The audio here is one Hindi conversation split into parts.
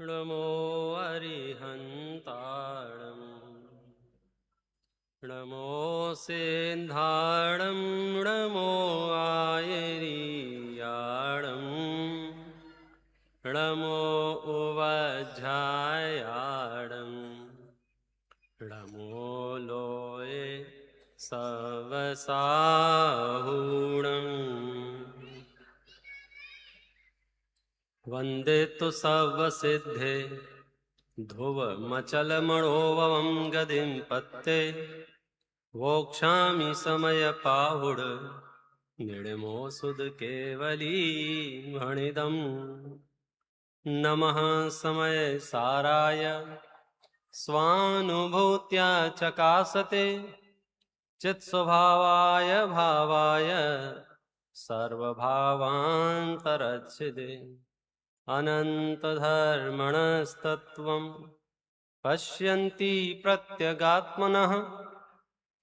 नमो अरिहन्ताणम् नमो सेन्धाणं नमो आयरीयाणं नमो उवज्झायाणं नमो लोये सवसाहूणम् वन्दे तु सर्वसिद्धे ध्रुवमचलमणोवमं गतिं पत्ते वोक्षामि समयपाहुड निर्मोऽसुधकेवलीमणिदम् नमः समयसाराय स्वानुभूत्या चकासते चित्स्वभावाय भावाय सर्वभावान्तरच्छिदे अनन्तधर्मणस्तत्त्वं पश्यन्ति प्रत्यगात्मनः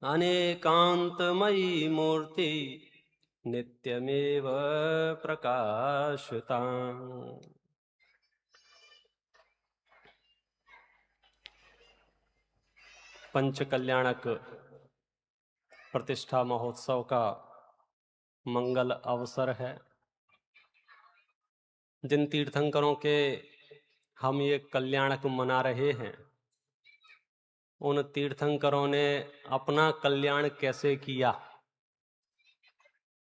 अनेकान्तमयी मूर्ति नित्यमेव प्रकाशता। पंचकल्याणक प्रतिष्ठा महोत्सव का मंगल अवसर है। जिन तीर्थंकरों के हम ये कल्याणक मना रहे हैं, उन तीर्थंकरों ने अपना कल्याण कैसे किया,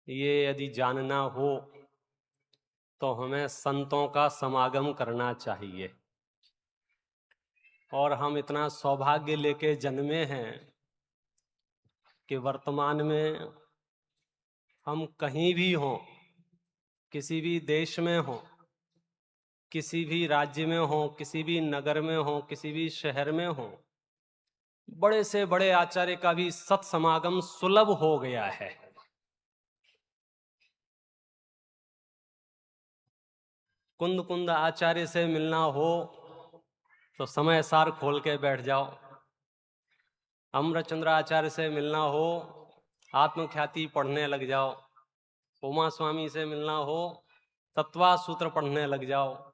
ये यदि जानना हो तो हमें संतों का समागम करना चाहिए। और हम इतना सौभाग्य लेके जन्मे हैं कि वर्तमान में हम कहीं भी हों, किसी भी देश में हों, किसी भी राज्य में हों, किसी भी नगर में हों, किसी भी शहर में हों, बड़े से बड़े आचार्य का भी सत्समागम सुलभ हो गया है। कुंद कुंद आचार्य से मिलना हो तो समय सार खोल के बैठ जाओ। अमृतचंद्र आचार्य से मिलना हो, आत्मख्याति पढ़ने लग जाओ। उमा स्वामी से मिलना हो, तत्वा सूत्र पढ़ने लग जाओ।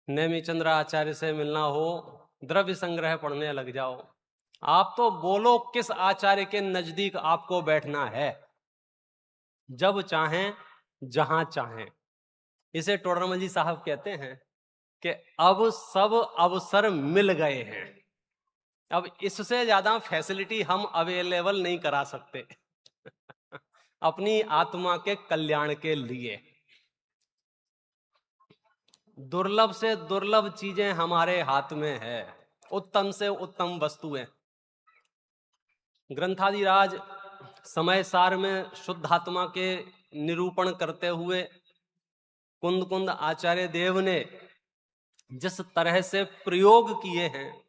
नेमिचंद्र आचार्य से मिलना हो, द्रव्य संग्रह पढ़ने लग जाओ। आप तो बोलो किस आचार्य के नजदीक आपको बैठना है, जब चाहें जहां चाहें। इसे टोडरमल जी साहब कहते हैं कि अब सब अवसर मिल गए हैं, अब इससे ज्यादा फैसिलिटी हम अवेलेबल नहीं करा सकते अपनी आत्मा के कल्याण के लिए। दुर्लभ से दुर्लभ चीजें हमारे हाथ में है, उत्तम से उत्तम वस्तुएं। ग्रंथादिराज समय सार में शुद्धात्मा के निरूपण करते हुए कुंद कुंद आचार्य देव ने जिस तरह से प्रयोग किए हैं,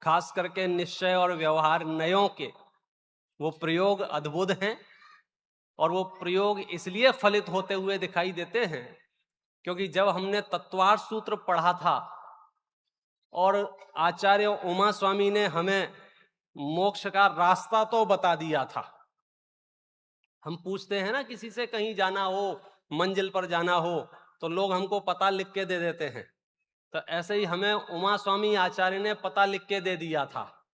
खास करके निश्चय और व्यवहार नयों के, वो प्रयोग अद्भुत हैं। और वो प्रयोग इसलिए फलित होते हुए दिखाई देते हैं क्योंकि जब हमने तत्वार्थ सूत्र पढ़ा था और आचार्य उमा स्वामी ने हमें मोक्ष का रास्ता तो बता दिया था। हम पूछते हैं ना, किसी से कहीं जाना हो, मंजिल पर जाना हो, तो लोग हमको पता लिख के दे देते हैं। तो ऐसे ही हमें उमा स्वामी आचार्य ने पता लिख के दे दिया था।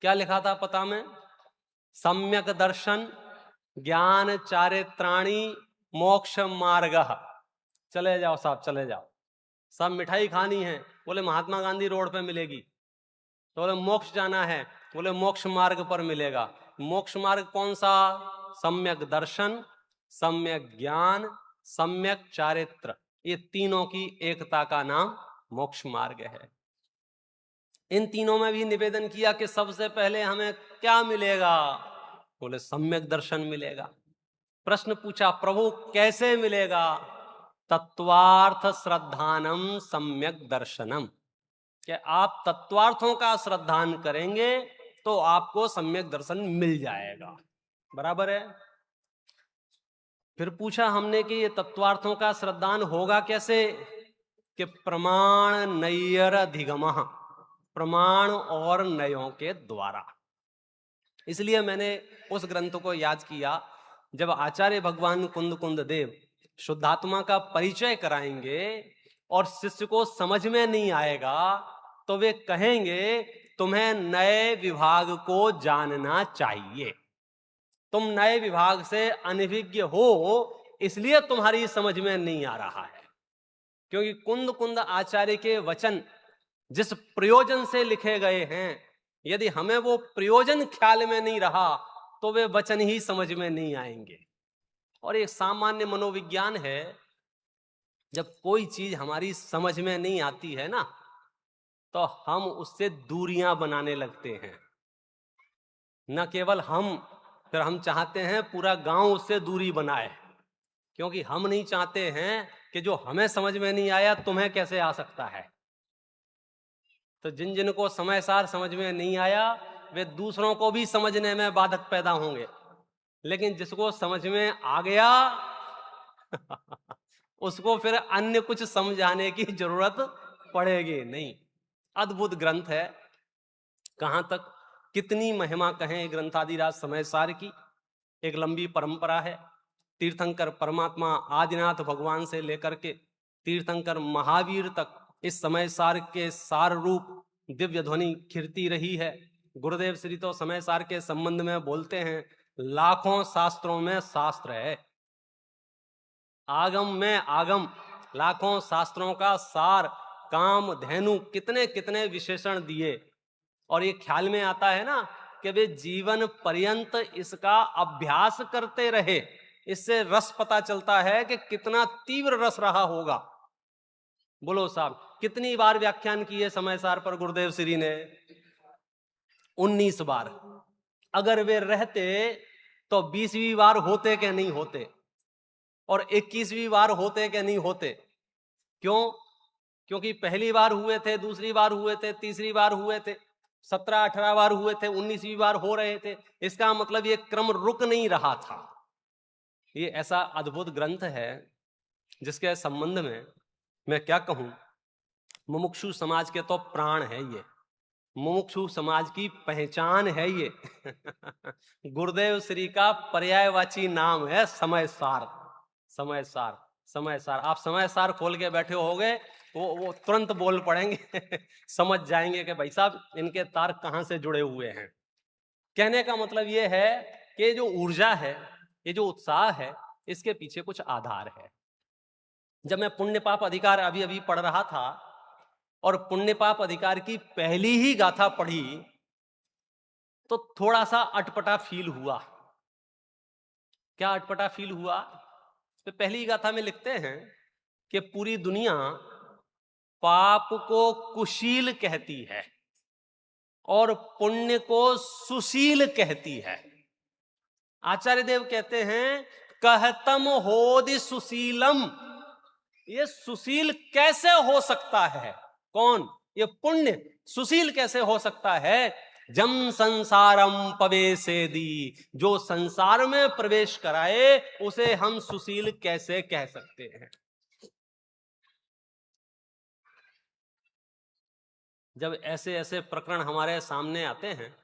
क्या लिखा था पता में? सम्यक दर्शन ज्ञान चारित्राणी मोक्ष मार्ग। चले जाओ साहब, चले जाओ। सब मिठाई खानी है, बोले महात्मा गांधी रोड पे मिलेगी। तो बोले मोक्ष जाना है, बोले मोक्ष मार्ग पर मिलेगा। मोक्ष मार्ग कौन सा? सम्यक दर्शन, सम्यक ज्ञान, सम्यक चारित्र, ये तीनों की एकता का नाम मोक्ष मार्ग है। इन तीनों में भी निवेदन किया कि सबसे पहले हमें क्या मिलेगा? बोले सम्यक दर्शन मिलेगा। प्रश्न पूछा, प्रभु कैसे मिलेगा? तत्वार्थ श्रद्धानम सम्यक दर्शनम, कि आप तत्वार्थों का श्रद्धान करेंगे तो आपको सम्यक दर्शन मिल जाएगा। बराबर है। फिर पूछा हमने कि ये तत्वार्थों का श्रद्धान होगा कैसे? कि प्रमाण नैयर अधिगमः, प्रमाण और नयों के द्वारा। इसलिए मैंने उस ग्रंथ को याद किया, जब आचार्य भगवान कुंद कुंद देव शुद्धात्मा का परिचय कराएंगे और शिष्य को समझ में नहीं आएगा तो वे कहेंगे तुम्हें नए विभाग को जानना चाहिए, तुम नए विभाग से अनभिज्ञ हो, इसलिए तुम्हारी समझ में नहीं आ रहा है। क्योंकि कुंद कुंद आचार्य के वचन जिस प्रयोजन से लिखे गए हैं, यदि हमें वो प्रयोजन ख्याल में नहीं रहा तो वे वचन ही समझ में नहीं आएंगे। और एक सामान्य मनोविज्ञान है, जब कोई चीज हमारी समझ में नहीं आती है ना, तो हम उससे दूरियां बनाने लगते हैं। न केवल हम, फिर हम चाहते हैं पूरा गांव उससे दूरी बनाए, क्योंकि हम नहीं चाहते हैं कि जो हमें समझ में नहीं आया तुम्हें कैसे आ सकता है। तो जिन जिन को समय सार समझ में नहीं आया वे दूसरों को भी समझने में बाधक पैदा होंगे, लेकिन जिसको समझ में आ गया उसको फिर अन्य कुछ समझाने की जरूरत पड़ेगी नहीं। अद्भुत ग्रंथ है, कहां तक कितनी महिमा कहें ग्रंथादिराज समय सार की। एक लंबी परंपरा है, तीर्थंकर परमात्मा आदिनाथ भगवान से लेकर के तीर्थंकर महावीर तक इस समय सार के सार रूप दिव्य ध्वनि खिरती रही है। गुरुदेव श्री तो समय सार के संबंध में बोलते हैं, लाखों शास्त्रों में शास्त्र है, आगम में आगम, लाखों शास्त्रों का सार, काम धेनु, कितने कितने विशेषण दिए। और ये ख्याल में आता है ना कि वे जीवन पर्यंत इसका अभ्यास करते रहे, इससे रस पता चलता है कि कितना तीव्र रस रहा होगा। बोलो साहब, कितनी बार व्याख्यान किए समय सार पर गुरुदेव श्री ने? 19 बार। अगर वे रहते तो 20वीं बार होते कि नहीं होते, और 21वीं बार होते कि नहीं होते। क्यों? क्योंकि पहली बार हुए थे, दूसरी बार हुए थे, तीसरी बार हुए थे, 17-18 बार हुए थे, 19वीं बार हो रहे थे। इसका मतलब ये क्रम रुक नहीं रहा था। ये ऐसा अद्भुत ग्रंथ है जिसके संबंध में मैं क्या कहूं, मुमुक्षु समाज के तो प्राण है ये, मुमुक्षु समाज की पहचान है ये। गुरुदेव श्री का पर्यायवाची नाम है समय सार। समय सार, समय सार। आप समय सार खोल के बैठे होगे, वो तुरंत बोल पड़ेंगे समझ जाएंगे कि भाई साहब इनके तार कहां से जुड़े हुए हैं। कहने का मतलब ये है कि जो ऊर्जा है, ये जो उत्साह है, इसके पीछे कुछ आधार है। जब मैं पुण्य पाप अधिकार अभी अभी पढ़ रहा था और पुण्य पाप अधिकार की पहली ही गाथा पढ़ी तो थोड़ा सा अटपटा फील हुआ। क्या अटपटा फील हुआ? तो पहली गाथा में लिखते हैं कि पूरी दुनिया पाप को कुशील कहती है और पुण्य को सुशील कहती है। आचार्य देव कहते हैं, कहतम होदि सुशीलम। ये सुशील कैसे हो सकता है? कौन? ये पुण्य सुशील कैसे हो सकता है? जम संसारम पवेसेदी, जो संसार में प्रवेश कराए उसे हम सुशील कैसे कह सकते हैं? जब ऐसे ऐसे प्रकरण हमारे सामने आते हैं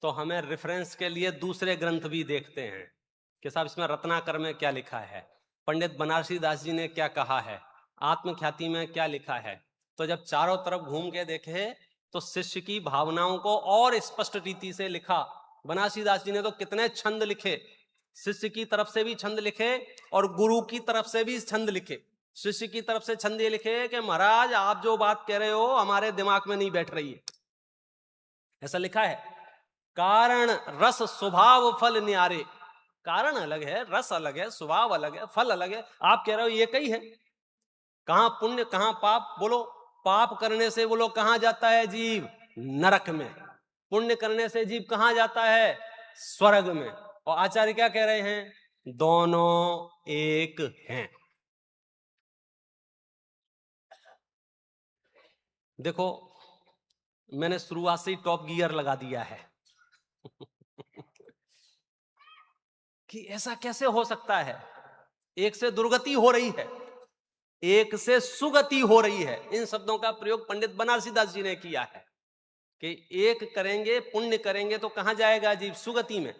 तो हमें रेफरेंस के लिए दूसरे ग्रंथ भी देखते हैं कि साहब इसमें रत्नाकर में क्या लिखा है, पंडित बनारसी दास जी ने क्या कहा है, आत्मख्याति में क्या लिखा है। तो जब चारों तरफ घूम के देखे तो शिष्य की भावनाओं को और स्पष्ट रीति से लिखा। बनारसी दास जी ने तो कितने छंद लिखे, शिष्य की तरफ से भी छंद लिखे और गुरु की तरफ से भी छंद लिखे। शिष्य की तरफ से छंद ये लिखे कि महाराज आप जो बात कह रहे हो हमारे दिमाग में नहीं बैठ रही है, ऐसा लिखा है। कारण रस स्वभाव फल न्यारे, कारण अलग है, रस अलग है, स्वभाव अलग है, फल अलग है। आप कह रहे हो ये कई है, कहां पुण्य कहां पाप? बोलो, पाप करने से बोलो कहां जाता है जीव? नरक में। पुण्य करने से जीव कहां जाता है? स्वर्ग में। और आचार्य क्या कह रहे हैं? दोनों एक हैं। देखो, मैंने शुरुआत से ही टॉप गियर लगा दिया है कि ऐसा कैसे हो सकता है? एक से दुर्गति हो रही है, एक से सुगति हो रही है। इन शब्दों का प्रयोग पंडित बनारसी दास जी ने किया है कि एक करेंगे, पुण्य करेंगे तो कहां जाएगा जीव? सुगति में।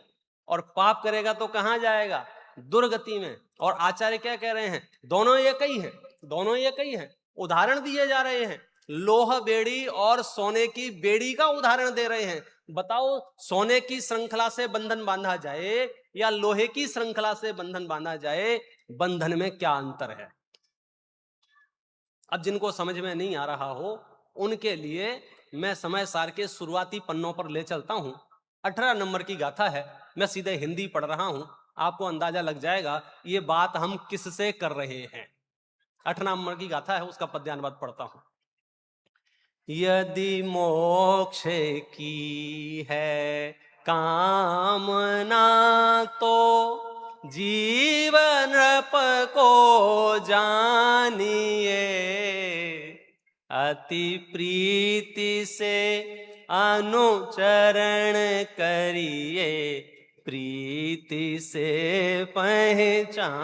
और पाप करेगा तो कहां जाएगा? दुर्गति में। और आचार्य क्या कह रहे हैं? दोनों एक ही है, दोनों एक ही है। उदाहरण दिए जा रहे हैं, लोह बेड़ी और सोने की बेड़ी का उदाहरण दे रहे हैं। बताओ, सोने की श्रृंखला से बंधन बांधा जाए या लोहे की श्रृंखला से बंधन बांधा जाए, बंधन में क्या अंतर है? अब जिनको समझ में नहीं आ रहा हो उनके लिए मैं समय सार के शुरुआती पन्नों पर ले चलता हूं। 18 नंबर की गाथा है, मैं सीधे हिंदी पढ़ रहा हूं, आपको अंदाजा लग जाएगा ये बात हम किससे कर रहे हैं। 18 नंबर की गाथा है, उसका पद्यानुवाद पढ़ता हूं। यदि मोक्ष की है कामना तो जीवन नृप को जानिए, अति प्रीति से अनुचरण करिए, प्रीति से पहचानिए।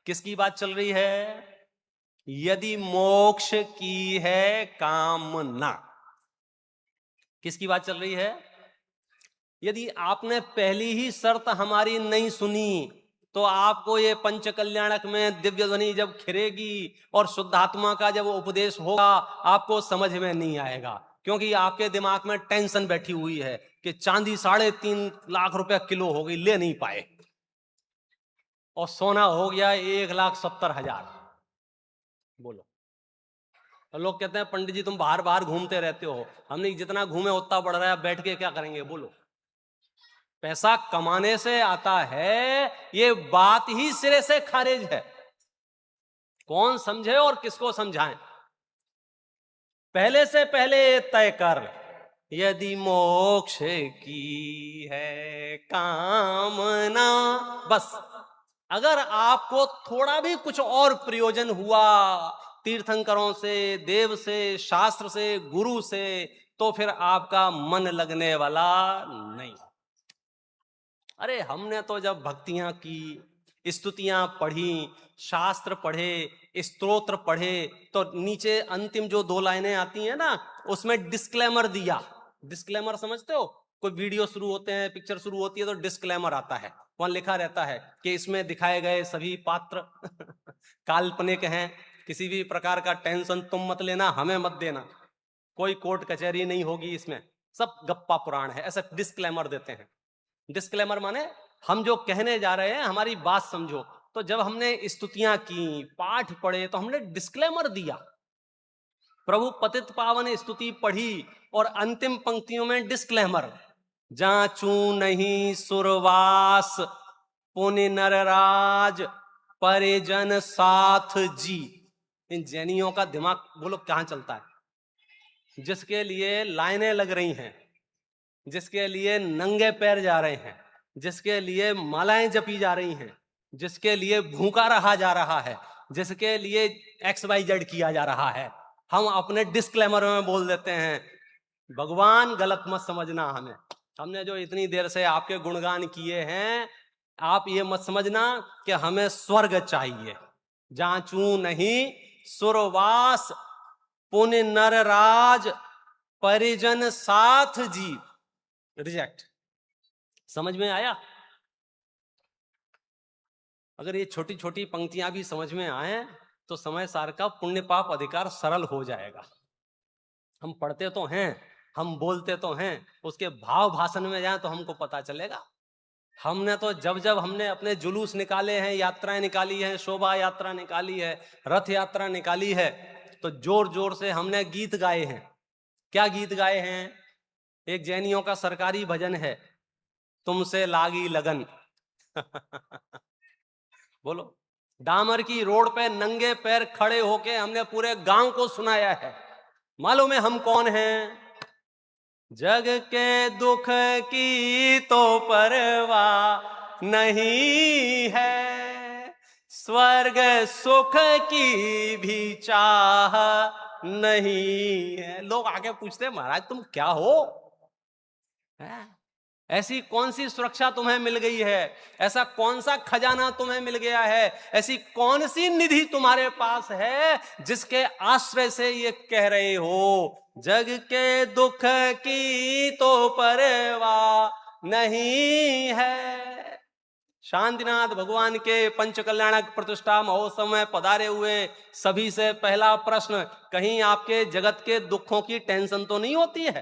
किसकी बात चल रही है? यदि मोक्ष की है कामना, किसकी बात चल रही है? यदि आपने पहली ही शर्त हमारी नहीं सुनी तो आपको ये पंच कल्याणक में दिव्य ध्वनि जब खिरेगी और शुद्धात्मा का जब उपदेश होगा आपको समझ में नहीं आएगा, क्योंकि आपके दिमाग में टेंशन बैठी हुई है कि चांदी 3.5 लाख रुपया किलो हो गई, ले नहीं पाए, और सोना हो गया 1,70,000। बोलो, तो लोग कहते हैं पंडित जी तुम बाहर बाहर घूमते रहते हो। हमने जितना घूमे उतना बढ़ रहा है, बैठ के क्या करेंगे? बोलो, पैसा कमाने से आता है, ये बात ही सिरे से खारिज है। कौन समझे और किसको समझाएं? पहले से पहले तय कर, यदि मोक्ष की है कामना, बस अगर आपको थोड़ा भी कुछ और प्रयोजन हुआ तीर्थंकरों से, देव से, शास्त्र से, गुरु से, तो फिर आपका मन लगने वाला नहीं। अरे हमने तो जब भक्तियां की, स्तुतियां पढ़ी, शास्त्र पढ़े, स्तोत्र पढ़े, तो नीचे अंतिम जो 2 लाइनें आती हैं ना, उसमें डिस्क्लेमर दिया। डिस्क्लेमर समझते हो? कोई वीडियो शुरू होते हैं, पिक्चर शुरू होती है तो डिस्क्लेमर आता है, वहां लिखा रहता है कि इसमें दिखाए गए सभी पात्र काल्पनिक हैं, किसी भी प्रकार का टेंशन तुम मत लेना, हमें मत देना, कोई कोर्ट कचहरी नहीं होगी, इसमें सब गप्पा पुराण है, ऐसा डिस्क्लेमर देते हैं। डिस्क्लेमर माने हम जो कहने जा रहे हैं हमारी बात समझो। तो जब हमने स्तुतियां की, पाठ पढ़े, तो हमने डिस्क्लेमर दिया, प्रभु पतित पावन स्तुति पढ़ी और अंतिम पंक्तियों में डिस्क्लेमर, जांचू नहीं सुरवास पुनि नरराज परिजन साथ जी। इन जैनियों का दिमाग बोलो कहां चलता है? जिसके लिए लाइनें लग रही हैं, जिसके लिए नंगे पैर जा रहे हैं, जिसके लिए मालाएं जपी जा रही हैं, जिसके लिए भूखा रहा जा रहा है, जिसके लिए XYZ किया जा रहा है, हम अपने डिस्क्लेमर में बोल देते हैं भगवान गलत मत समझना हमें, हमने जो इतनी देर से आपके गुणगान किए हैं, आप ये मत समझना कि हमें स्वर्ग चाहिए। जांचू नहीं सुरवास पुनि नरराज परिजन साथ जी, रिजेक्ट। समझ में आया? अगर ये छोटी छोटी पंक्तियां भी समझ में आए तो समय सार का पुण्य पाप अधिकार सरल हो जाएगा। हम पढ़ते तो हैं, हम बोलते तो हैं, उसके भाव भाषण में जाए तो हमको पता चलेगा। हमने तो जब जब हमने अपने जुलूस निकाले हैं, यात्राएं निकाली हैं, शोभा यात्रा निकाली है, रथ यात्रा निकाली है, तो जोर जोर से हमने गीत गाए हैं। क्या गीत गाए हैं? एक जैनियों का सरकारी भजन है, तुमसे लागी लगन बोलो, डामर की रोड पे नंगे पैर खड़े होके हमने पूरे गांव को सुनाया है। मालूम है हम कौन हैं? जग के दुख की तो परवाह नहीं है, स्वर्ग सुख की भी चाह नहीं है। लोग आके पूछते महाराज तुम क्या हो? ऐसी कौन सी सुरक्षा तुम्हें मिल गई है? ऐसा कौन सा खजाना तुम्हें मिल गया है? ऐसी कौन सी निधि तुम्हारे पास है जिसके आश्रय से ये कह रहे हो जग के दुख की तो परवाह नहीं है, शांतिनाथ भगवान के पंच कल्याणक प्रतिष्ठा महोत्सव में पधारे हुए सभी से पहला प्रश्न, कहीं आपके जगत के दुखों की टेंशन तो नहीं होती है?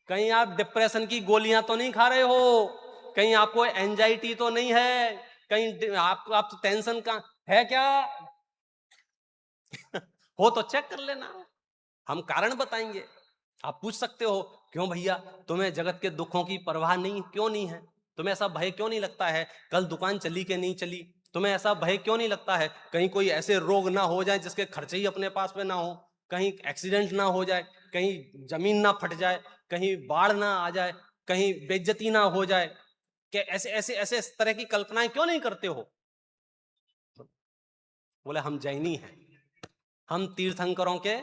कहीं आप डिप्रेशन की गोलियां तो नहीं खा रहे हो? कहीं आपको एंजाइटी तो नहीं है? कहीं आप टेंशन का है क्या? हो तो चेक कर लेना, हम कारण बताएंगे। आप पूछ सकते हो, क्यों भैया तुम्हें जगत के दुखों की परवाह नहीं, क्यों नहीं है? तुम्हें ऐसा भय क्यों नहीं लगता है कल दुकान चली कि नहीं चली? तुम्हें ऐसा भय क्यों नहीं लगता है कहीं कोई ऐसे रोग ना हो जाए जिसके खर्चे ही अपने पास में ना हो, कहीं एक्सीडेंट ना हो जाए, कहीं जमीन ना फट जाए, कहीं बाढ़ ना आ जाए, कहीं बेइज्जती ना हो जाए? कि ऐसे ऐसे ऐसे इस तरह की कल्पनाएं क्यों नहीं करते हो? बोले हम जैनी हैं, हम तीर्थंकरों के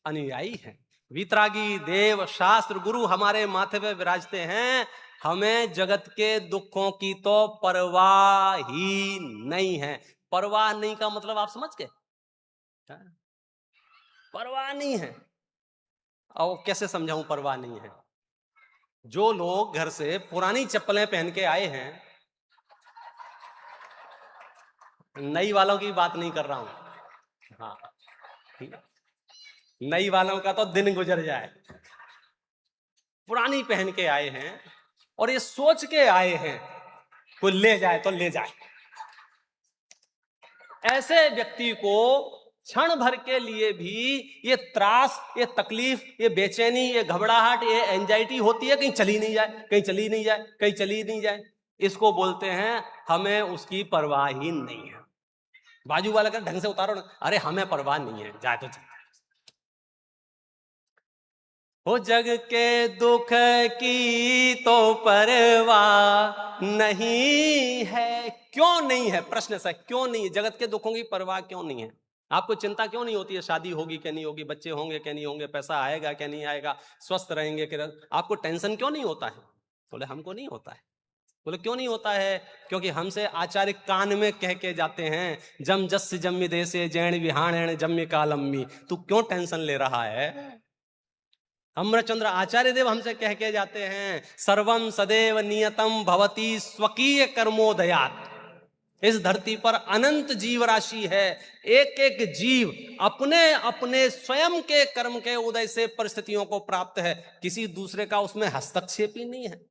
अनुयायी हैं, वितरागी देव शास्त्र गुरु हमारे माथे पे विराजते हैं, हमें जगत के दुखों की तो परवाह ही नहीं है। परवाह नहीं का मतलब आप समझ गए? परवाह नहीं है। और कैसे समझाऊं परवाह नहीं है? जो लोग घर से पुरानी चप्पलें पहन के आए हैं, नई वालों की बात नहीं कर रहा हूं, हाँ, नई वालों का तो दिन गुजर जाए, पुरानी पहन के आए हैं और ये सोच के आए हैं कोई ले जाए तो ले जाए। ऐसे व्यक्ति को क्षण भर के लिए भी ये त्रास, ये तकलीफ, ये बेचैनी, ये घबराहट, ये एंजाइटी होती है, कहीं चली नहीं जाए, कहीं चली नहीं जाए, कहीं चली नहीं जाए, इसको बोलते हैं हमें उसकी परवाह ही नहीं है। बाजू वाला का ढंग से उतारो ना, अरे हमें परवाह नहीं है, जाए तो जाए। हो जग के दुख की तो परवाह नहीं है। क्यों नहीं है? प्रश्न ऐसा, क्यों नहीं है? जगत के दुखों की परवाह क्यों नहीं है? आपको चिंता क्यों नहीं होती है? शादी होगी क्या नहीं होगी, बच्चे होंगे क्या नहीं होंगे, पैसा आएगा क्या नहीं आएगा, स्वस्थ रहेंगे क्या? आपको टेंशन क्यों नहीं होता है? बोले हमको नहीं होता है। बोले क्यों नहीं होता है? क्योंकि हमसे आचार्य कान में कह के जाते हैं, जम जस जम्मी देसे जैन विहाण जम्मी कालम्मी। तू क्यों टेंशन ले रहा है? अमरचंद्र आचार्य देव हमसे कह के जाते हैं, सर्वम सदैव नियतम भवती स्वकीय कर्मोदयात। इस धरती पर अनंत जीव राशि है, एक एक जीव अपने अपने स्वयं के कर्म के उदय से परिस्थितियों को प्राप्त है, किसी दूसरे का उसमें हस्तक्षेप ही नहीं है।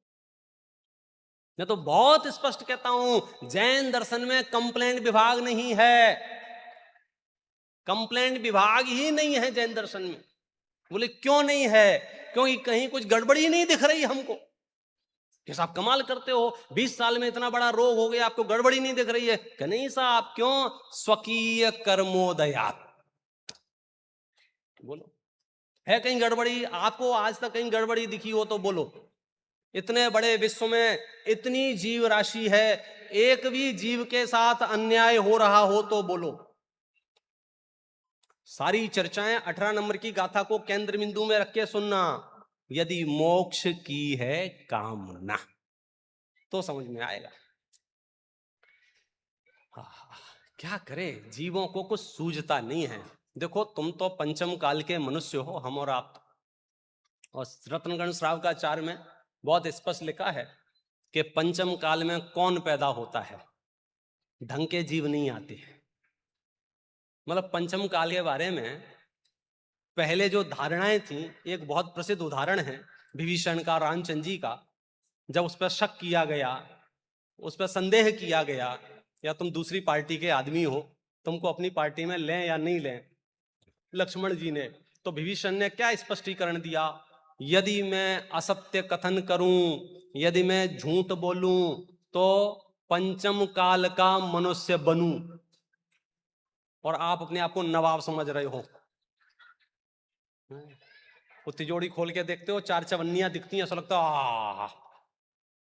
मैं तो बहुत स्पष्ट कहता हूं, जैन दर्शन में कंप्लेंट विभाग नहीं है, कंप्लेंट विभाग ही नहीं है जैन दर्शन में। बोले क्यों नहीं है? क्योंकि कहीं कुछ गड़बड़ी नहीं दिख रही हमको। कि साहब कमाल करते हो, 20 साल में इतना बड़ा रोग हो गया, आपको गड़बड़ी नहीं दिख रही है? कि नहीं साहब, क्यों? स्वकीय कर्मोदयात। बोलो है कहीं गड़बड़ी? आपको आज तक कहीं गड़बड़ी दिखी हो तो बोलो। इतने बड़े विश्व में इतनी जीव राशि है, एक भी जीव के साथ अन्याय हो रहा हो तो बोलो। सारी चर्चाएं 18 नंबर की गाथा को केंद्र बिंदु में रख के सुनना। यदि मोक्ष की है कामना तो समझ में आएगा। क्या करे, जीवों को कुछ सूझता नहीं है। देखो तुम तो पंचम काल के मनुष्य हो, हम और आप। और रत्नगण श्राव का चार में बहुत स्पष्ट लिखा है कि पंचम काल में कौन पैदा होता है? ढंग के जीव नहीं आते हैं। मतलब पंचम काल के बारे में पहले जो धारणाएं थी, एक बहुत प्रसिद्ध उदाहरण है विभीषण का, रामचंद्र जी का। जब उस पर शक किया गया, उस पर संदेह किया गया, या तुम दूसरी पार्टी के आदमी हो, तुमको अपनी पार्टी में लें या नहीं लें, लक्ष्मण जी ने, तो विभीषण ने क्या स्पष्टीकरण दिया? यदि मैं असत्य कथन करूं, यदि मैं झूठ बोलूं, तो पंचम काल का मनुष्य बनूं। और आप अपने आप को नवाब समझ रहे हो। वो तिजोरी खोल के देखते हो, चार चवन्नियां दिखती हैं, ऐसा लगता है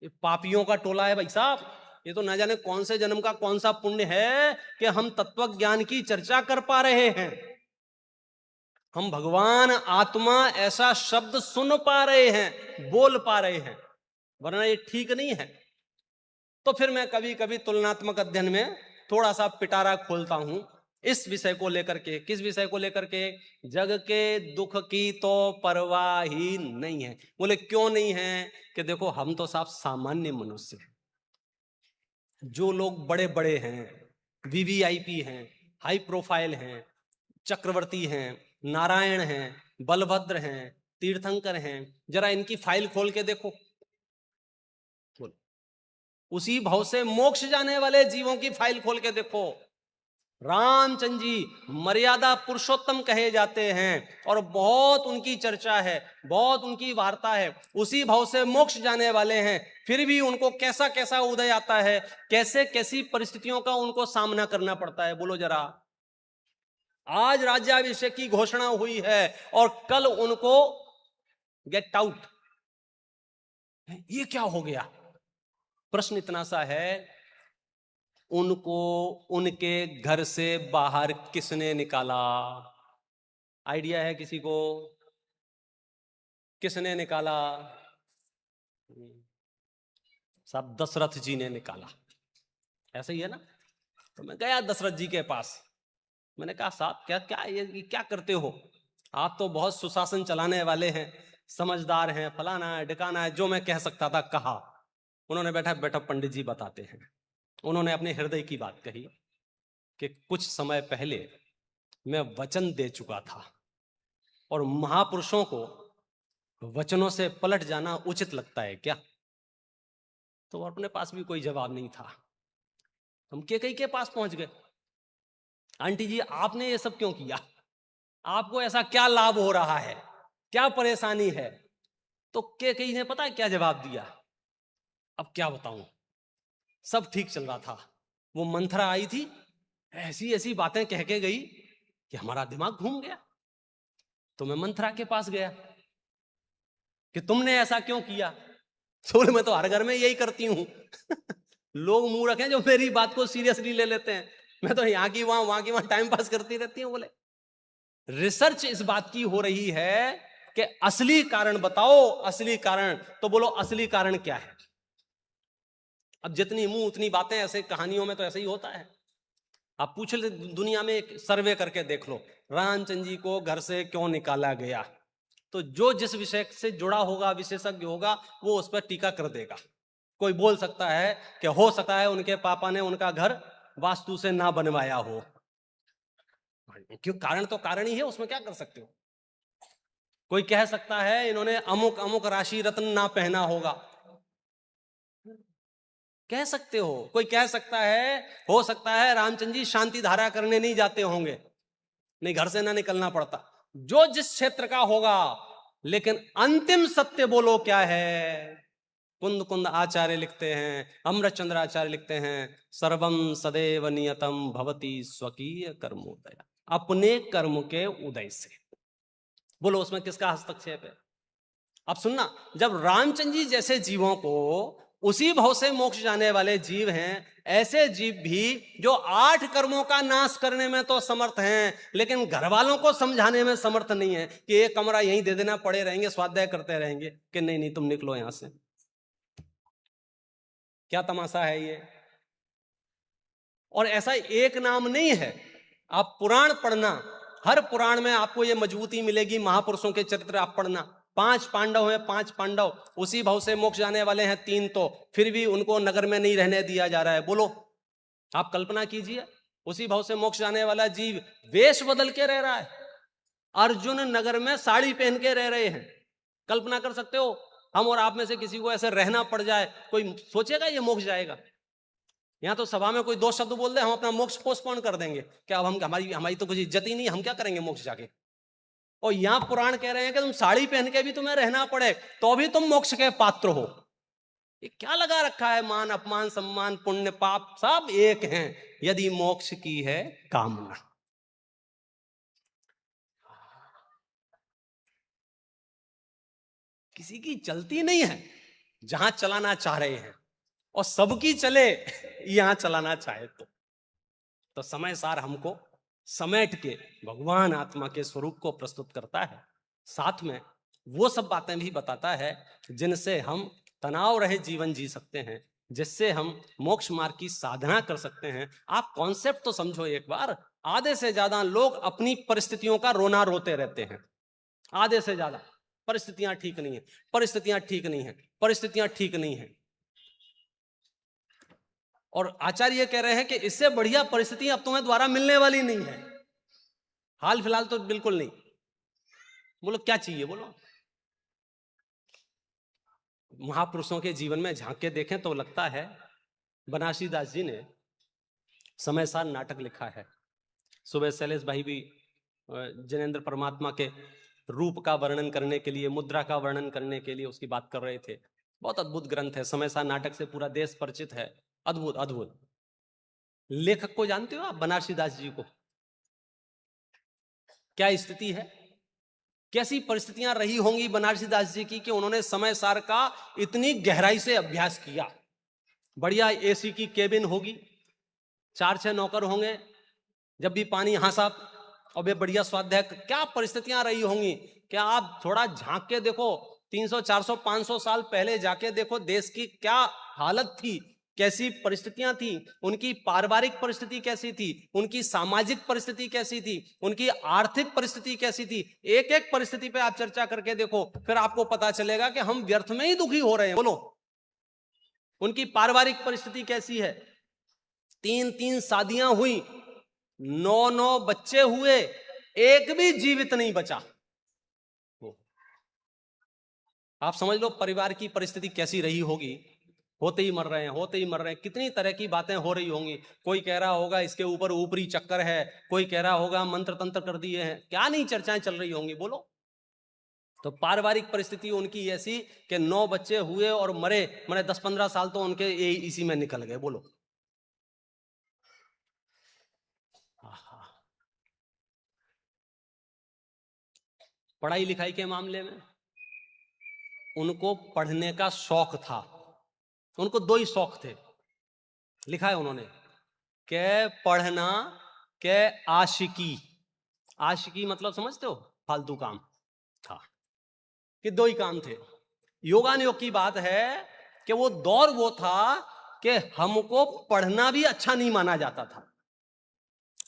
ये पापियों का टोला है भाई साहब। ये तो न जाने कौन से जन्म का कौन सा पुण्य है कि हम तत्व ज्ञान की चर्चा कर पा रहे हैं, हम भगवान आत्मा ऐसा शब्द सुन पा रहे हैं, बोल पा रहे हैं, वरना ये ठीक नहीं है। तो फिर मैं कभी कभी तुलनात्मक अध्ययन में थोड़ा सा पिटारा खोलता हूं इस विषय को लेकर के। किस विषय को लेकर के? जग के दुख की तो परवाह ही नहीं है। बोले क्यों नहीं है? कि देखो हम तो साफ सामान्य मनुष्य हैं, जो लोग बड़े बड़े हैं, वीवीआईपी हैं, हाई प्रोफाइल हैं, चक्रवर्ती हैं, नारायण हैं, बलभद्र हैं, तीर्थंकर हैं, जरा इनकी फाइल खोल के देखो। उसी भव से मोक्ष जाने वाले जीवों की फाइल खोल के देखो। रामचंद्र जी मर्यादा पुरुषोत्तम कहे जाते हैं और बहुत उनकी चर्चा है, बहुत उनकी वार्ता है। उसी भाव से मोक्ष जाने वाले हैं, फिर भी उनको कैसा कैसा उदय आता है, कैसे कैसी परिस्थितियों का उनको सामना करना पड़ता है। बोलो जरा। आज राज्याभिषेक की घोषणा हुई है और कल उनको गेट आउट। ये क्या हो गया? प्रश्न इतना सा है, उनको उनके घर से बाहर किसने निकाला? आइडिया है किसी को? किसने निकाला? साहब दशरथ जी ने निकाला। ऐसा ही है ना? तो मैं गया दशरथ जी के पास, मैंने कहा साहब क्या क्या ये क्या करते हो? आप तो बहुत सुशासन चलाने वाले हैं, समझदार हैं, फलाना है ढिकाना है, जो मैं कह सकता था कहा। उन्होंने बैठा बैठा पंडित जी बताते हैं, उन्होंने अपने हृदय की बात कही कि कुछ समय पहले मैं वचन दे चुका था और महापुरुषों को वचनों से पलट जाना उचित लगता है क्या? तो अपने पास भी कोई जवाब नहीं था। हम केकई के पास पहुंच गए, आंटी जी आपने ये सब क्यों किया? आपको ऐसा क्या लाभ हो रहा है, क्या परेशानी है? तो केकई ने पता है क्या जवाब दिया? अब क्या बताऊं, सब ठीक चल रहा था, वो मंथरा आई थी, ऐसी ऐसी बातें कह के गई कि हमारा दिमाग घूम गया। तो मैं मंथरा के पास गया कि तुमने ऐसा क्यों किया? सोल मैं तो हर घर में यही करती हूं। लोग मुंह रखें जो मेरी बात को सीरियसली ले लेते हैं, मैं तो यहाँ की वहां की वहां टाइम पास करती रहती हूँ। बोले रिसर्च इस बात की हो रही है कि असली कारण बताओ, असली कारण। तो बोलो असली कारण क्या है? अब जितनी मुंह उतनी बातें, ऐसे कहानियों में तो ऐसे ही होता है। आप पूछ ले, दुनिया में एक सर्वे करके देख लो, रामचंद्र जी को घर से क्यों निकाला गया, तो जो जिस विषय से जुड़ा होगा, विशेषज्ञ होगा, वो उस पर टीका कर देगा। कोई बोल सकता है कि हो सकता है उनके पापा ने उनका घर वास्तु से ना बनवाया हो, क्यों? कारण तो कारण ही है, उसमें क्या कर सकते हो। कोई कह सकता है इन्होंने अमुक अमुक राशि रत्न ना पहना होगा, कह सकते हो। कोई कह सकता है, हो सकता है रामचंद्र जी शांति धारा करने नहीं जाते होंगे, नहीं घर से ना निकलना पड़ता। जो जिस क्षेत्र का होगा, लेकिन अंतिम सत्य बोलो क्या है? कुंद कुंद आचार्य लिखते हैं, अमृतचंद्र आचार्य लिखते हैं, सर्वम सदैव नियतम भवति स्वकीय कर्मोदय, अपने कर्म के उदय से। बोलो उसमें किसका हस्तक्षेप है? अब सुनना, जब रामचंद्र जी जैसे जीवों को, उसी भव से मोक्ष जाने वाले जीव हैं, ऐसे जीव भी जो 8 कर्मों का नाश करने में तो समर्थ हैं, लेकिन घर वालों को समझाने में समर्थ नहीं है कि ये कमरा यहीं दे देना, पड़े रहेंगे स्वाध्याय करते रहेंगे, कि नहीं नहीं तुम निकलो यहां से। क्या तमाशा है ये? और ऐसा एक नाम नहीं है, आप पुराण पढ़ना, हर पुराण में आपको ये मजबूती मिलेगी। महापुरुषों के चरित्र आप पढ़ना, 5 पांडव हैं, 5 पांडव उसी भाव से मोक्ष जाने वाले हैं, 3 तो फिर भी उनको नगर में नहीं रहने दिया जा रहा है। बोलो आप कल्पना कीजिए, उसी भाव से मोक्ष जाने वाला जीव वेश बदल के रह रहा है, अर्जुन नगर में साड़ी पहन के रह रहे हैं। कल्पना कर सकते हो, हम और आप में से किसी को ऐसे रहना पड़ जाए, कोई सोचेगा ये मोक्ष जाएगा? यहाँ तो सभा में कोई 2 शब्द बोल दे, हम अपना मोक्ष पोस्टपोन कर देंगे, क्या अब हम हमारी हमारी तो कुछ इज्जत ही नहीं, हम क्या करेंगे मोक्ष जाके? और यहाँ पुराण कह रहे हैं कि तुम साड़ी पहन के भी तुम्हें रहना पड़े तो भी तुम मोक्ष के पात्र हो। ये क्या लगा रखा है? मान अपमान सम्मान पुण्य पाप सब एक हैं यदि मोक्ष की है कामना। किसी की चलती नहीं है जहां चलाना चाह रहे हैं, और सबकी चले यहां चलाना चाहे तो समय सार हमको समेट के भगवान आत्मा के स्वरूप को प्रस्तुत करता है, साथ में वो सब बातें भी बताता है जिनसे हम तनाव रहित जीवन जी सकते हैं, जिससे हम मोक्ष मार्ग की साधना कर सकते हैं। आप कॉन्सेप्ट तो समझो एक बार। आधे से ज्यादा लोग अपनी परिस्थितियों का रोना रोते रहते हैं, आधे से ज्यादा। परिस्थितियां ठीक नहीं है, परिस्थितियां ठीक नहीं है, परिस्थितियां ठीक नहीं है। और आचार्य ये कह रहे हैं कि इससे बढ़िया परिस्थिति अब तुम्हें द्वारा मिलने वाली नहीं है, हाल फिलहाल तो बिल्कुल नहीं। बोलो क्या चाहिए, बोलो। महापुरुषों के जीवन में झांक के देखें तो लगता है बनारसी दास जी ने समय सार नाटक लिखा है। सुबह शैलेश भाई भी जैनेन्द्र परमात्मा के रूप का वर्णन करने के लिए, मुद्रा का वर्णन करने के लिए उसकी बात कर रहे थे। बहुत अद्भुत ग्रंथ है, समय सार नाटक से पूरा देश परिचित है। अद्भुत अद्भुत। लेखक को जानते हो आप, बनारसी दास जी को? क्या स्थिति है, कैसी परिस्थितियां रही होंगी बनारसी दास जी की कि उन्होंने समय सार का इतनी गहराई से अभ्यास किया। बढ़िया एसी की केबिन होगी, 4-6 नौकर होंगे, जब भी पानी यहाँ साहब, और वे बढ़िया स्वाध्याय। क्या परिस्थितियां रही होंगी, क्या आप थोड़ा झांक के देखो, 300, 400, 500 साल पहले जाके देखो देश की क्या हालत थी, कैसी परिस्थितियां थी, उनकी पारिवारिक परिस्थिति कैसी थी, उनकी सामाजिक परिस्थिति कैसी थी, उनकी आर्थिक परिस्थिति कैसी थी। एक एक परिस्थिति पे आप चर्चा करके देखो, फिर आपको पता चलेगा कि हम व्यर्थ में ही दुखी हो रहे हैं। बोलो, उनकी पारिवारिक परिस्थिति कैसी है? 3-3 शादियां हुई, 9-9 बच्चे हुए, एक भी जीवित नहीं बचा। आप समझ लो परिवार की परिस्थिति कैसी रही होगी। होते ही मर रहे हैं, होते ही मर रहे हैं, कितनी तरह की बातें हो रही होंगी। कोई कह रहा होगा इसके ऊपर ऊपरी चक्कर है, कोई कह रहा होगा मंत्र तंत्र कर दिए हैं, क्या नहीं चर्चाएं चल रही होंगी। बोलो, तो पारिवारिक परिस्थिति उनकी ऐसी कि 9 बच्चे हुए और मरे, मैंने 10-15 साल तो उनके इसी में निकल गए। बोलो, पढ़ाई लिखाई के मामले में उनको पढ़ने का शौक था। उनको 2 ही शौक थे, लिखा है उन्होंने, के पढ़ना के आशिकी। आशिकी मतलब समझते हो, फालतू काम था, कि 2 ही काम थे। योगानुयोग की बात है कि वो दौर वो था कि हमको पढ़ना भी अच्छा नहीं माना जाता था।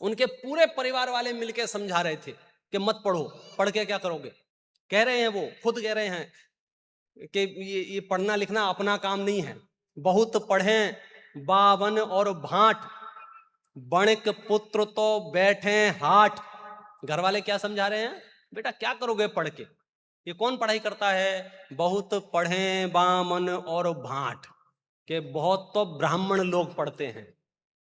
उनके पूरे परिवार वाले मिलकर समझा रहे थे कि मत पढ़ो, पढ़ के क्या करोगे। कह रहे हैं, वो खुद कह रहे हैं कि ये पढ़ना लिखना अपना काम नहीं है। बहुत पढ़ें बावन और भाट, बणिक पुत्र तो बैठे हाट। घर वाले क्या समझा रहे हैं, बेटा क्या करोगे पढ़ के, ये कौन पढ़ाई करता है। बहुत पढ़ें बामन और भाट, के बहुत तो ब्राह्मण लोग पढ़ते हैं,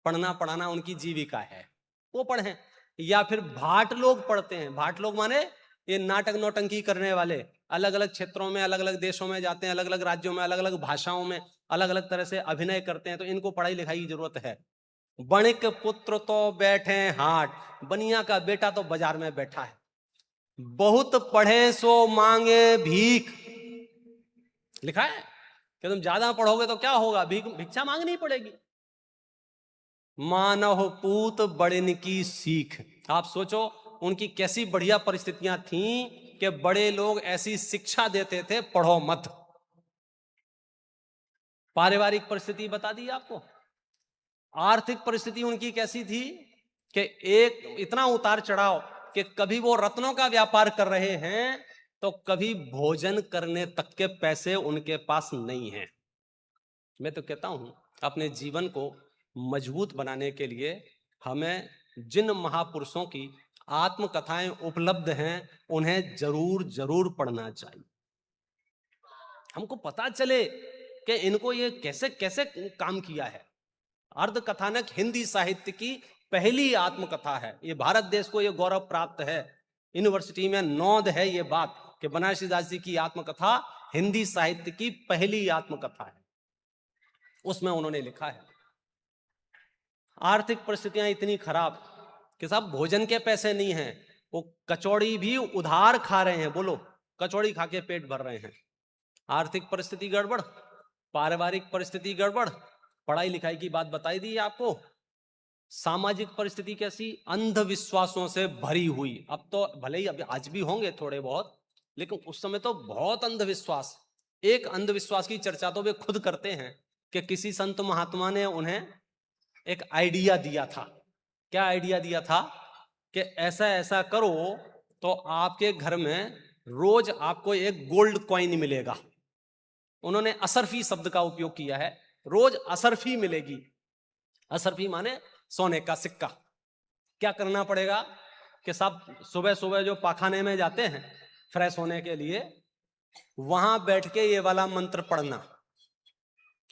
पढ़ना पढ़ाना उनकी जीविका है, वो पढ़ें। या फिर भाट लोग पढ़ते हैं। भाट लोग माने ये नाटक नौटंकी करने वाले, अलग अलग क्षेत्रों में, अलग अलग देशों में जाते हैं, अलग अलग राज्यों में, अलग अलग भाषाओं में अलग अलग तरह से अभिनय करते हैं, तो इनको पढ़ाई लिखाई की जरूरत है। बणिक पुत्र तो बैठे हाट, बनिया का बेटा तो बाजार में बैठा है। बहुत पढ़े सो मांगे भीख, लिखा है कि तुम ज्यादा पढ़ोगे तो क्या होगा, भिक्षा मांगनी पड़ेगी। मानव पूत बड़िन की सीख। आप सोचो उनकी कैसी बढ़िया परिस्थितियां थीं कि बड़े लोग ऐसी शिक्षा देते थे, पढ़ो मत। पारिवारिक परिस्थिति बता दी आपको। आर्थिक परिस्थिति उनकी कैसी थी कि एक इतना उतार चढ़ाव कि कभी वो रत्नों का व्यापार कर रहे हैं तो कभी भोजन करने तक के पैसे उनके पास नहीं हैं। मैं तो कहता हूं अपने जीवन को मजबूत बनाने के लिए हमें जिन महापुरुषों की आत्मकथाएं उपलब्ध हैं उन्हें जरूर जरूर पढ़ना चाहिए। हमको पता चले कि इनको ये कैसे कैसे काम किया है। अर्धकथानक हिंदी साहित्य की पहली आत्मकथा है। ये भारत देश को ये गौरव प्राप्त है, यूनिवर्सिटी में नोंद है ये बात कि बनारसी दास जी की आत्मकथा हिंदी साहित्य की पहली आत्मकथा है। उसमें उन्होंने लिखा है आर्थिक परिस्थितियां इतनी खराब कि साहब भोजन के पैसे नहीं हैं, वो कचौड़ी भी उधार खा रहे हैं। बोलो, कचौड़ी खा के पेट भर रहे हैं। आर्थिक परिस्थिति गड़बड़, पारिवारिक परिस्थिति गड़बड़, पढ़ाई लिखाई की बात बताई दी आपको। सामाजिक परिस्थिति कैसी, अंधविश्वासों से भरी हुई। अब तो भले ही अब आज भी होंगे थोड़े बहुत, लेकिन उस समय तो बहुत अंधविश्वास। एक अंधविश्वास की चर्चा तो वे खुद करते हैं कि किसी संत महात्मा ने उन्हें एक आइडिया दिया था। क्या आइडिया दिया था कि ऐसा ऐसा करो तो आपके घर में रोज आपको एक गोल्ड कॉइन मिलेगा। उन्होंने असरफी शब्द का उपयोग किया है, रोज असरफी मिलेगी। असरफी माने सोने का सिक्का। क्या करना पड़ेगा कि सब सुबह सुबह जो पाखाने में जाते हैं फ्रेश होने के लिए, वहां बैठ के ये वाला मंत्र पढ़ना,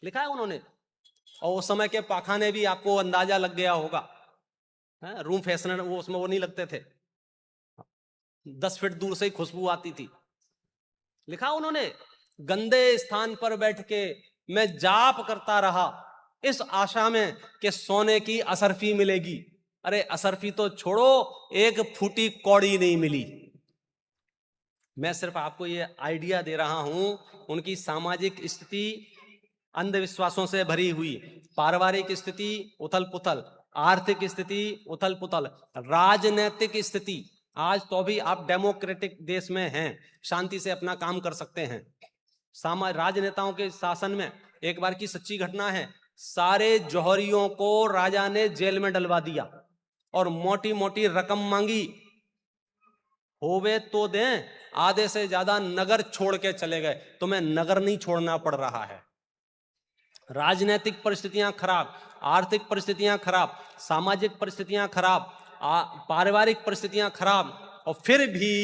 लिखा है उन्होंने। और उस समय के पाखाने भी आपको अंदाजा लग गया होगा, रूम फ्रेशनर वो उसमें वो नहीं लगते थे, 10 फीट दूर से ही खुशबू आती थी। लिखा उन्होंने, गंदे स्थान पर बैठ के मैं जाप करता रहा इस आशा में कि सोने की असरफी मिलेगी। अरे असरफी तो छोड़ो, एक फूटी कौड़ी नहीं मिली। मैं सिर्फ आपको ये आइडिया दे रहा हूं, उनकी सामाजिक स्थिति अंधविश्वासों से भरी हुई, पारिवारिक स्थिति उथल पुथल, आर्थिक स्थिति उथल पुथल, राजनीतिक स्थिति। आज तो भी आप डेमोक्रेटिक देश में हैं, शांति से अपना काम कर सकते हैं। राजनेताओं के शासन में एक बार की सच्ची घटना है, सारे जौहरियों को राजा ने जेल में डलवा दिया और मोटी मोटी रकम मांगी, होवे तो दें, आधे से ज्यादा नगर छोड़ के चले गए। तुम्हें नगर नहीं छोड़ना पड़ रहा है। राजनीतिक परिस्थितियां खराब, आर्थिक परिस्थितियां खराब, सामाजिक परिस्थितियां खराब, पारिवारिक परिस्थितियां खराब, और फिर भी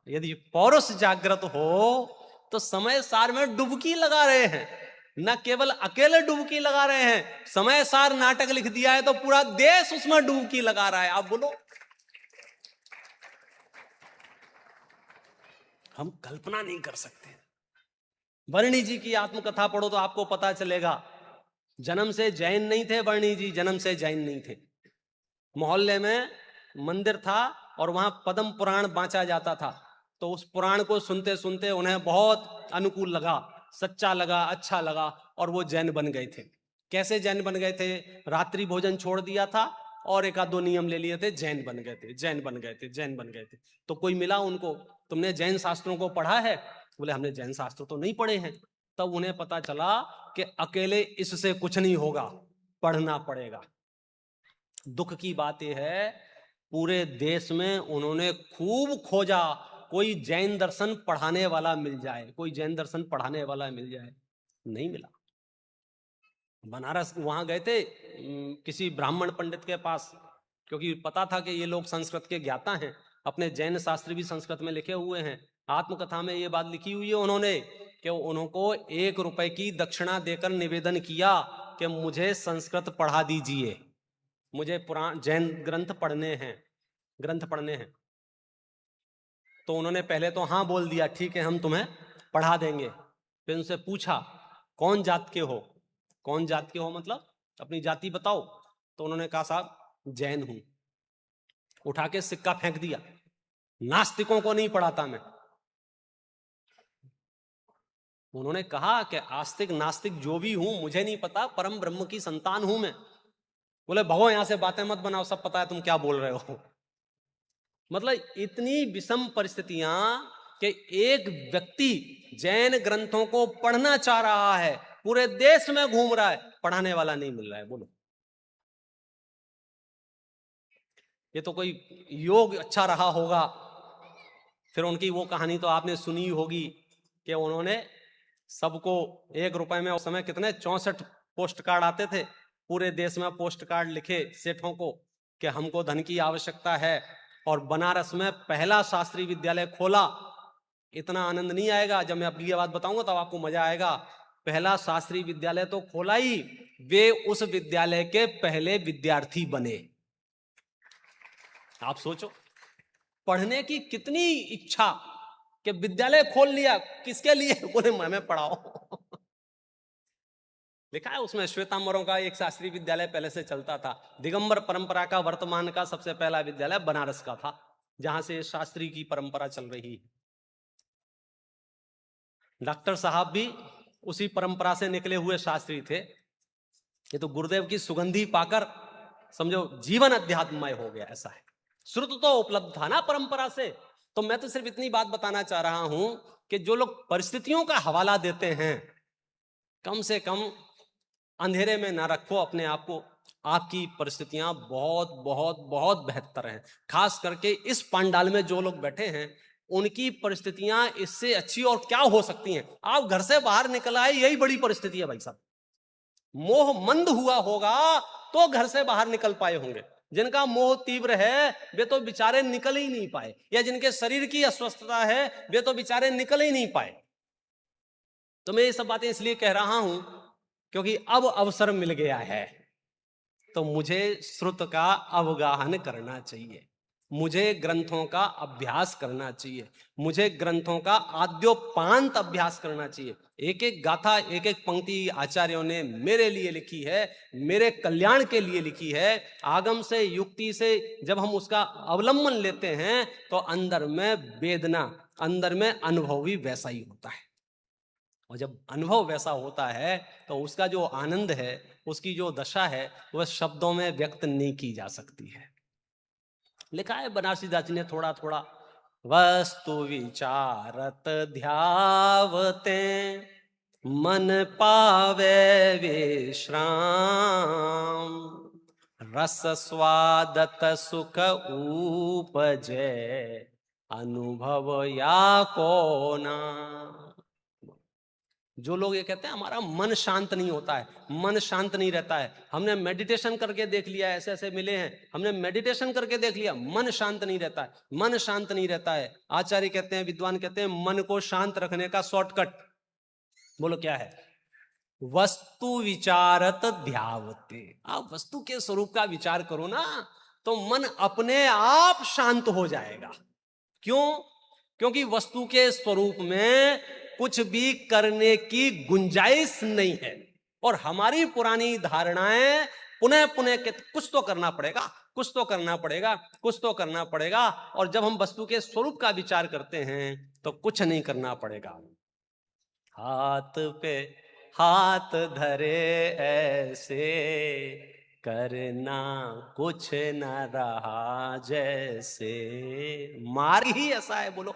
यदि पौरुष जागृत हो तो समय सार में डुबकी लगा रहे हैं। न केवल अकेले डुबकी लगा रहे हैं, समय सार नाटक लिख दिया है तो पूरा देश उसमें डुबकी लगा रहा है। आप बोलो, हम कल्पना नहीं कर सकते। वर्णी जी की आत्मकथा पढ़ो तो आपको पता चलेगा, जन्म से जैन नहीं थे वर्णी जी, जन्म से जैन नहीं थे। मोहल्ले में मंदिर था और वहां पद्म पुराण बांचा जाता था, तो उस पुराण को सुनते सुनते उन्हें बहुत अनुकूल लगा, सच्चा लगा, अच्छा लगा, और वो जैन बन गए थे। कैसे जैन बन गए थे? रात्रि भोजन छोड़ दिया था और एक आध दो नियम ले लिए थे, जैन बन गए थे, जैन बन गए थे, जैन बन गए थे। तो कोई मिला उनको, तुमने जैन शास्त्रों को पढ़ा है? बोले हमने जैन शास्त्र तो नहीं पढ़े हैं। तब उन्हें पता चला कि अकेले इससे कुछ नहीं होगा, पढ़ना पड़ेगा। दुख की बात यह है, पूरे देश में उन्होंने खूब खोजा, कोई जैन दर्शन पढ़ाने वाला मिल जाए, कोई जैन दर्शन पढ़ाने वाला मिल जाए, नहीं मिला। बनारस वहां गए थे किसी ब्राह्मण पंडित के पास, क्योंकि पता था कि ये लोग संस्कृत के ज्ञाता हैं, अपने जैन शास्त्र भी संस्कृत में लिखे हुए हैं। आत्मकथा में ये बात लिखी हुई है उन्होंने कि उनको 1 रुपए की दक्षिणा देकर निवेदन किया कि मुझे संस्कृत पढ़ा दीजिए, मुझे पुराण जैन ग्रंथ पढ़ने हैं, ग्रंथ पढ़ने हैं। तो उन्होंने पहले तो हाँ बोल दिया, ठीक है हम तुम्हें पढ़ा देंगे। फिर उनसे पूछा कौन जात के हो, कौन जात के हो मतलब अपनी जाति बताओ। तो उन्होंने कहा साहब जैन हूं। उठा के सिक्का फेंक दिया, नास्तिकों को नहीं पढ़ाता मैं। उन्होंने कहा कि आस्तिक नास्तिक जो भी हूं मुझे नहीं पता, परम ब्रह्म की संतान हूं मैं। बोले भगो यहां से बातें मत बनाओ, सब पता है तुम क्या बोल रहे हो। मतलब इतनी विषम परिस्थितियां कि एक व्यक्ति जैन ग्रंथों को पढ़ना चाह रहा है, पूरे देश में घूम रहा है, पढ़ाने वाला नहीं मिल रहा है। बोलो, ये तो कोई योग अच्छा रहा होगा। फिर उनकी वो कहानी तो आपने सुनी होगी कि उन्होंने सबको 1 रुपए में, उस समय कितने 64 पोस्ट कार्ड आते थे, पूरे देश में पोस्ट कार्ड लिखे सेठों को कि हमको धन की आवश्यकता है, और बनारस में पहला शास्त्रीय विद्यालय खोला। इतना आनंद नहीं आएगा, जब मैं अगली बात बताऊंगा तब आपको मजा आएगा। पहला शास्त्रीय विद्यालय तो खोला ही, वे उस विद्यालय के पहले विद्यार्थी बने। आप सोचो, पढ़ने की कितनी इच्छा कि विद्यालय खोल लिया, किसके लिए? बोले मैं पढ़ाओ। लिखा है उसमें, श्वेतांबरों का एक शास्त्रीय विद्यालय पहले से चलता था। दिगंबर परंपरा का वर्तमान का सबसे पहला विद्यालय बनारस का था, जहां से शास्त्री की परंपरा चल रही है। डॉक्टर साहब भी उसी परंपरा से निकले हुए शास्त्री थे। ये तो गुरुदेव की सुगंधी पाकर समझो जीवन अध्यात्ममय हो गया, ऐसा है। श्रुत तो उपलब्ध था ना परंपरा से। तो मैं तो सिर्फ इतनी बात बताना चाह रहा हूं कि जो लोग परिस्थितियों का हवाला देते हैं, कम से कम अंधेरे में ना रखो अपने आप को। आपकी परिस्थितियां बहुत बहुत बहुत बेहतर हैं। खास करके इस पंडाल में जो लोग बैठे हैं, उनकी परिस्थितियां इससे अच्छी और क्या हो सकती हैं। आप घर से बाहर निकल आए, यही बड़ी परिस्थिति है भाई साहब। मोह मंद हुआ होगा तो घर से बाहर निकल पाए होंगे। जिनका मोह तीव्र है वे तो बेचारे निकल ही नहीं पाए, या जिनके शरीर की अस्वस्थता है वे तो बेचारे निकल ही नहीं पाए। तो मैं ये सब बातें इसलिए कह रहा हूं क्योंकि अब अवसर मिल गया है, तो मुझे श्रुत का अवगाहन करना चाहिए, मुझे ग्रंथों का अभ्यास करना चाहिए, मुझे ग्रंथों का आद्योपांत अभ्यास करना चाहिए। एक एक गाथा, एक एक पंक्ति आचार्यों ने मेरे लिए लिखी है, मेरे कल्याण के लिए लिखी है। आगम से, युक्ति से जब हम उसका अवलंबन लेते हैं तो अंदर में वेदना, अंदर में अनुभव भी वैसा ही होता है। और जब अनुभव वैसा होता है तो उसका जो आनंद है, उसकी जो दशा है, वह शब्दों में व्यक्त नहीं की जा सकती है। लिखा है बनारसी दास जी ने थोड़ा थोड़ा, वस्तु विचारत ध्यावते मन पावे विश्राम, रस स्वादत सुख उपजे अनुभव या कोना। जो लोग ये कहते हैं हमारा मन शांत नहीं होता है, मन शांत नहीं रहता है, हमने मेडिटेशन करके देख लिया, ऐसे ऐसे मिले हैं, हमने मेडिटेशन करके देख लिया, मन शांत नहीं रहता है, मन शांत नहीं रहता है। आचार्य कहते हैं, विद्वान कहते हैं, मन को शांत रखने का शॉर्टकट बोलो क्या है? वस्तु विचारत ध्यावते। आप वस्तु के स्वरूप का विचार करो ना तो मन अपने आप शांत हो जाएगा। क्यों? क्योंकि वस्तु के स्वरूप में कुछ भी करने की गुंजाइश नहीं है, और हमारी पुरानी धारणाएं पुनः पुनः के कुछ तो करना पड़ेगा, कुछ तो करना पड़ेगा, कुछ तो करना पड़ेगा। और जब हम वस्तु के स्वरूप का विचार करते हैं तो कुछ नहीं करना पड़ेगा। हाथ पे हाथ धरे ऐसे करना कुछ न रहा जैसे। मार्ग ही ऐसा है। बोलो,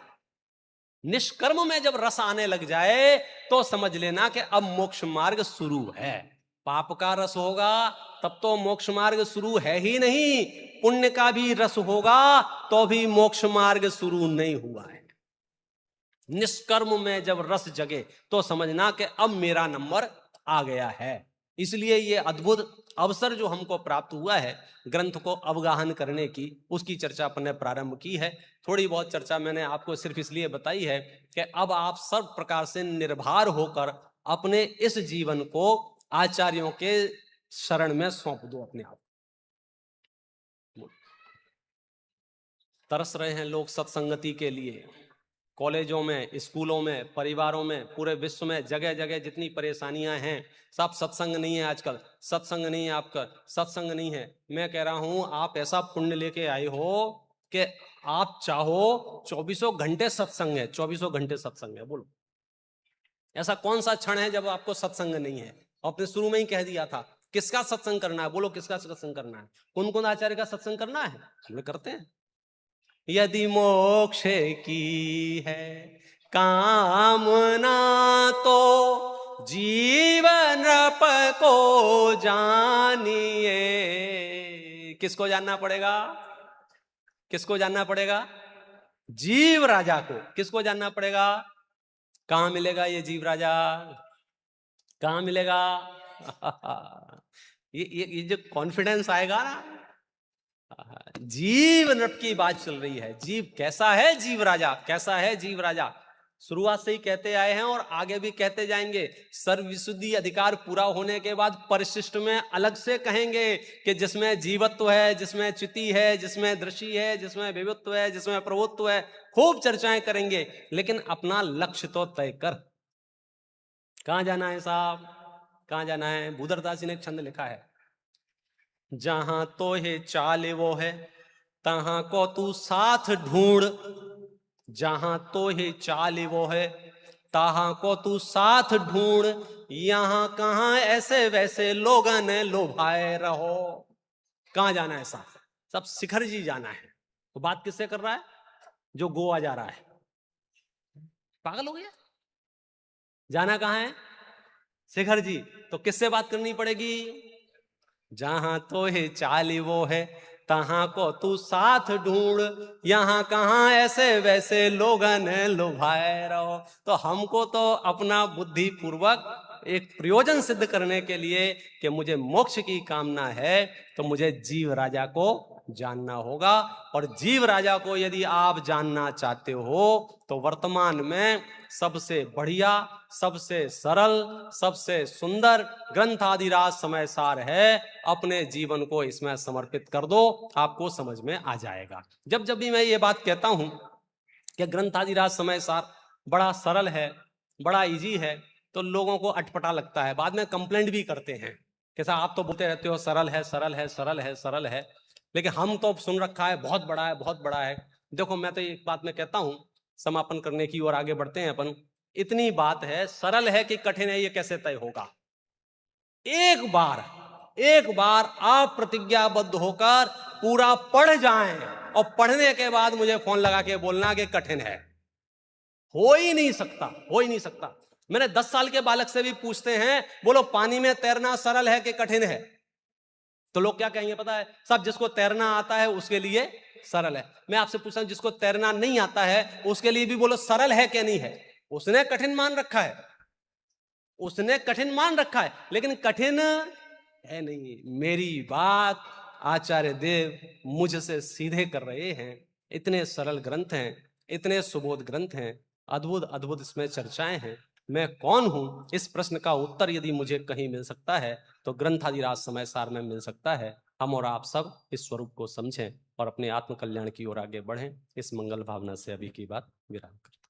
निष्कर्म में जब रस आने लग जाए तो समझ लेना कि अब मोक्ष मार्ग शुरू है। पाप का रस होगा तब तो मोक्ष मार्ग शुरू है ही नहीं, पुण्य का भी रस होगा तो भी मोक्ष मार्ग शुरू नहीं हुआ है। निष्कर्म में जब रस जगे तो समझना कि अब मेरा नंबर आ गया है। इसलिए ये अद्भुत अवसर जो हमको प्राप्त हुआ है ग्रंथ को अवगाहन करने की, उसकी चर्चा अपन ने प्रारंभ की है। थोड़ी बहुत चर्चा मैंने आपको सिर्फ इसलिए बताई है कि अब आप सब प्रकार से निर्भर होकर अपने इस जीवन को आचार्यों के शरण में सौंप दो अपने आप। तरस रहे हैं लोग सत्संगति के लिए, कॉलेजों में, स्कूलों में, परिवारों में, पूरे विश्व में जगह जगह जितनी परेशानियां हैं, सब सत्संग नहीं है आजकल, सत्संग नहीं है आपका, सत्संग नहीं है। मैं कह रहा हूं आप ऐसा पुण्य लेके आए हो कि आप चाहो 24 घंटे सत्संग है, 24 घंटे सत्संग है। बोलो, ऐसा कौन सा क्षण है जब आपको सत्संग नहीं है? आपने शुरू में ही कह दिया था किसका सत्संग करना है। बोलो, किसका सत्संग करना है? कौन कौन आचार्य का सत्संग करना है? हम लोग करते हैं। यदि मोक्ष की है कामना तो जीवन रप को जानिए। किसको जानना पड़ेगा? किसको जानना पड़ेगा? जीव राजा को। किसको जानना पड़ेगा? कहां मिलेगा ये जीव राजा? कहां मिलेगा? ये जो कॉन्फिडेंस आएगा ना, जीव नट की बात चल रही है। जीव कैसा है? जीव राजा कैसा है? जीव राजा शुरुआत से ही कहते आए हैं और आगे भी कहते जाएंगे। सर्वविशुद्धि अधिकार पूरा होने के बाद परिशिष्ट में अलग से कहेंगे कि जिसमें जीवत्व है, जिसमें च्युति है, जिसमें दृष्टि है, जिसमें विवित्व है, जिसमें प्रभुत्व है, खूब चर्चाएं करेंगे। लेकिन अपना लक्ष्य तो तय कर। कहां जाना है साहब? कहां जाना है? भूधरदास जी ने एक छंद लिखा है, जहां तो है चाल वो है तहां को तू साथ ढूंढ। जहां तो है चाल वो है तहां को तू साथ ढूंढ। यहां कहां ऐसे वैसे लोगन लोभाए रहो। कहां जाना है साहब? सब शिखर जी जाना है। तो बात किससे कर रहा है? जो गोवा जा रहा है। पागल हो गया? जाना कहां है? शिखर जी। तो किससे बात करनी पड़ेगी? जहां तो है चाल वो है तहां को तू साथ ढूंढ। यहां कहां ऐसे वैसे लोगन लोभाए रहो। तो हमको तो अपना बुद्धि पूर्वक एक प्रयोजन सिद्ध करने के लिए कि मुझे मोक्ष की कामना है, तो मुझे जीव राजा को जानना होगा। और जीव राजा को यदि आप जानना चाहते हो तो वर्तमान में सबसे बढ़िया, सबसे सरल, सबसे सुंदर ग्रंथादिराज समय सार है। अपने जीवन को इसमें समर्पित कर दो, आपको समझ में आ जाएगा। जब जब भी मैं ये बात कहता हूं कि ग्रंथादिराज समय सार बड़ा सरल है, बड़ा इजी है, तो लोगों को अटपटा लगता है, बाद में कंप्लेंट भी करते हैं कि साहब आप तो बोलते रहते हो सरल है, सरल है, सरल है, सरल है, लेकिन हम तो सुन रखा है बहुत बड़ा है, बहुत बड़ा है। देखो, मैं तो एक बात मैं कहता हूं, समापन करने की ओर आगे बढ़ते हैं अपन। इतनी बात है, सरल है कि कठिन है, ये कैसे तय होगा? एक बार आप प्रतिज्ञाबद्ध होकर पूरा पढ़ जाएं और पढ़ने के बाद मुझे फोन लगा के बोलना कि कठिन है। हो ही नहीं सकता, हो ही नहीं सकता। मैंने 10 साल के बालक से भी पूछते हैं, बोलो पानी में तैरना सरल है कि कठिन है? तो लोग क्या कहेंगे पता है? सब जिसको तैरना आता है उसके लिए सरल है। मैं आपसे पूछता हूं, जिसको तैरना नहीं आता है उसके लिए भी बोलो सरल है क्या नहीं है? उसने कठिन मान रखा है, उसने कठिन मान रखा है, लेकिन कठिन है नहीं। मेरी बात आचार्य देव मुझसे सीधे कर रहे हैं। इतने सरल ग्रंथ हैं, इतने सुबोध ग्रंथ हैं, अद्भुत अद्भुत इसमें चर्चाएं हैं। मैं कौन हूं, इस प्रश्न का उत्तर यदि मुझे कहीं मिल सकता है तो ग्रंथादिराज समय सार में मिल सकता है। हम और आप सब इस स्वरूप को समझें और अपने आत्म कल्याण की ओर आगे बढ़ें। इस मंगल भावना से अभी की बात विराम करें।